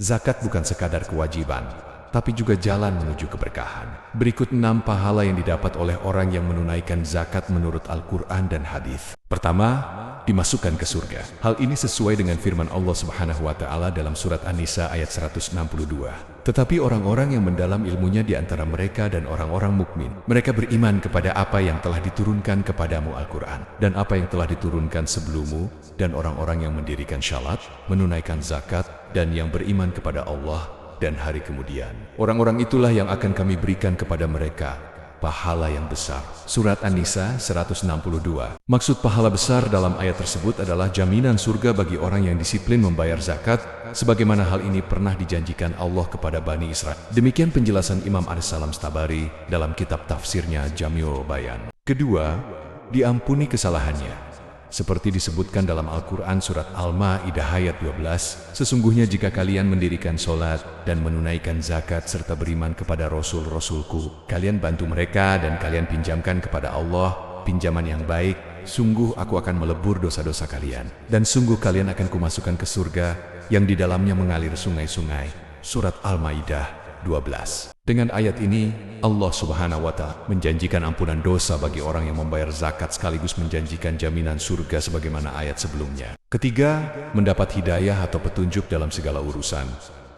Zakat bukan sekadar kewajiban, tapi juga jalan menuju keberkahan. Berikut 6 pahala yang didapat oleh orang yang menunaikan zakat menurut Al-Quran dan hadis. Pertama, dimasukkan ke surga. Hal ini sesuai dengan firman Allah Subhanahu wa Ta'ala dalam surat An-Nisa ayat 162. Tetapi orang-orang yang mendalam ilmunya di antara mereka dan orang-orang mukmin, mereka beriman kepada apa yang telah diturunkan kepadamu Al-Quran dan apa yang telah diturunkan sebelummu, dan orang-orang yang mendirikan syalat, menunaikan zakat, dan yang beriman kepada Allah dan hari kemudian. Orang-orang itulah yang akan kami berikan kepada mereka pahala yang besar. Surat An-Nisa 162. Maksud pahala besar dalam ayat tersebut adalah jaminan surga bagi orang yang disiplin membayar zakat, sebagaimana hal ini pernah dijanjikan Allah kepada Bani Israel. Demikian penjelasan Imam As-Salam Tabari dalam kitab tafsirnya Jami'ul Bayan. Kedua, diampuni kesalahannya. Seperti disebutkan dalam Al-Quran surat Al-Ma'idah ayat 12, sesungguhnya jika kalian mendirikan sholat dan menunaikan zakat serta beriman kepada Rasul-Rasulku, kalian bantu mereka dan kalian pinjamkan kepada Allah pinjaman yang baik, sungguh aku akan melebur dosa-dosa kalian. Dan sungguh kalian akan kumasukkan ke surga yang di dalamnya mengalir sungai-sungai. Surat Al-Ma'idah 12. Dengan ayat ini, Allah Subhanahu wa Ta'ala menjanjikan ampunan dosa bagi orang yang membayar zakat sekaligus menjanjikan jaminan surga sebagaimana ayat sebelumnya. Ketiga, mendapat hidayah atau petunjuk dalam segala urusan.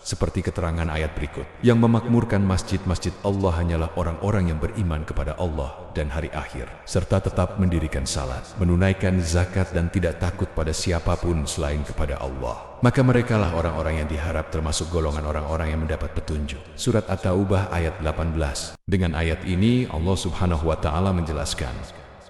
Seperti keterangan ayat berikut, yang memakmurkan masjid-masjid Allah hanyalah orang-orang yang beriman kepada Allah dan hari akhir, serta tetap mendirikan salat, menunaikan zakat dan tidak takut pada siapapun selain kepada Allah. Maka merekalah orang-orang yang diharap termasuk golongan orang-orang yang mendapat petunjuk. Surat At-Taubah ayat 18. Dengan ayat ini Allah Subhanahu wa Ta'ala menjelaskan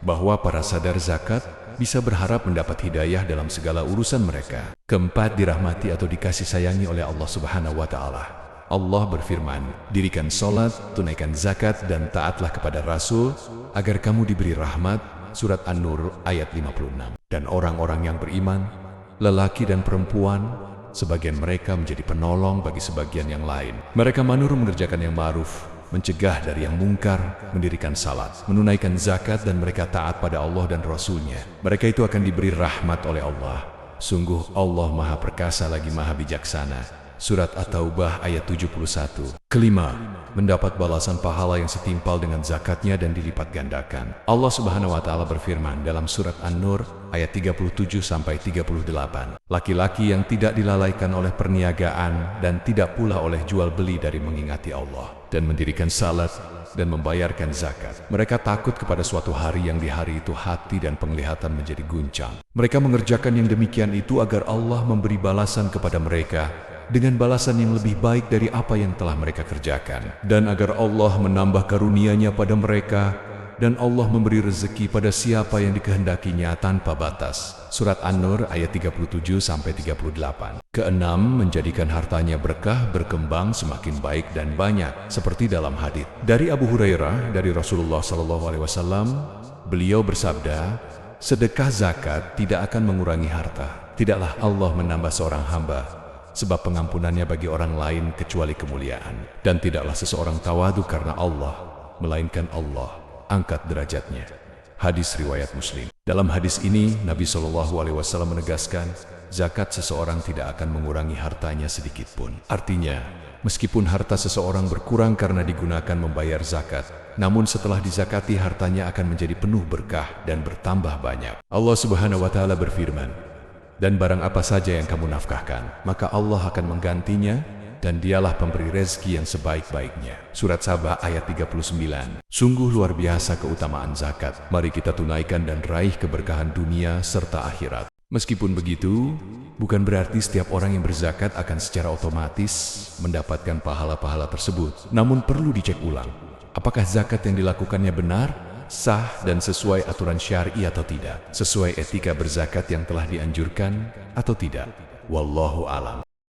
bahwa para sadar zakat bisa berharap mendapat hidayah dalam segala urusan mereka. Keempat, dirahmati atau dikasih sayangi oleh Allah Subhanahu wa Ta'ala. Allah berfirman, dirikan sholat, tunaikan zakat, dan taatlah kepada Rasul agar kamu diberi rahmat. Surat An-Nur ayat 56. Dan orang-orang yang beriman, lelaki dan perempuan, sebagian mereka menjadi penolong bagi sebagian yang lain. Mereka manur mengerjakan yang ma'ruf, mencegah dari yang mungkar, mendirikan salat, menunaikan zakat, dan mereka taat pada Allah dan Rasul-Nya. Mereka itu akan diberi rahmat oleh Allah. Sungguh Allah Maha Perkasa lagi Maha Bijaksana. Surat At-Taubah ayat 71. Kelima, mendapat balasan pahala yang setimpal dengan zakatnya dan dilipat gandakan. Allah Subhanahu wa Ta'ala berfirman dalam surat An-Nur ayat 37-38. Laki-laki yang tidak dilalaikan oleh perniagaan dan tidak pula oleh jual beli dari mengingati Allah dan mendirikan salat dan membayarkan zakat. Mereka takut kepada suatu hari yang di hari itu hati dan penglihatan menjadi guncang. Mereka mengerjakan yang demikian itu agar Allah memberi balasan kepada mereka dengan balasan yang lebih baik dari apa yang telah mereka kerjakan, dan agar Allah menambah karunia-Nya pada mereka, dan Allah memberi rezeki pada siapa yang dikehendakinya tanpa batas. Surat An-Nur ayat 37-38. Keenam, menjadikan hartanya berkah, berkembang, semakin baik dan banyak, seperti dalam hadits dari Abu Hurairah dari Rasulullah SAW. Beliau bersabda, sedekah zakat tidak akan mengurangi harta. Tidaklah Allah menambah seorang hamba sebab pengampunannya bagi orang lain kecuali kemuliaan, dan tidaklah seseorang tawadu karena Allah, melainkan Allah angkat derajatnya. Hadis riwayat Muslim. Dalam hadis ini Nabi SAW menegaskan, zakat seseorang tidak akan mengurangi hartanya sedikit pun. Artinya, meskipun harta seseorang berkurang karena digunakan membayar zakat, namun setelah dizakati hartanya akan menjadi penuh berkah dan bertambah banyak. Allah Subhanahu wa Ta'ala berfirman, dan barang apa saja yang kamu nafkahkan, maka Allah akan menggantinya, dan dialah pemberi rezeki yang sebaik-baiknya. Surat Sabah ayat 39. Sungguh luar biasa keutamaan zakat. Mari kita tunaikan dan raih keberkahan dunia serta akhirat. Meskipun begitu, bukan berarti setiap orang yang berzakat akan secara otomatis mendapatkan pahala-pahala tersebut. Namun perlu dicek ulang, apakah zakat yang dilakukannya benar, sah dan sesuai aturan syar'i atau tidak, sesuai etika berzakat yang telah dianjurkan atau tidak. Wallahu a'lam.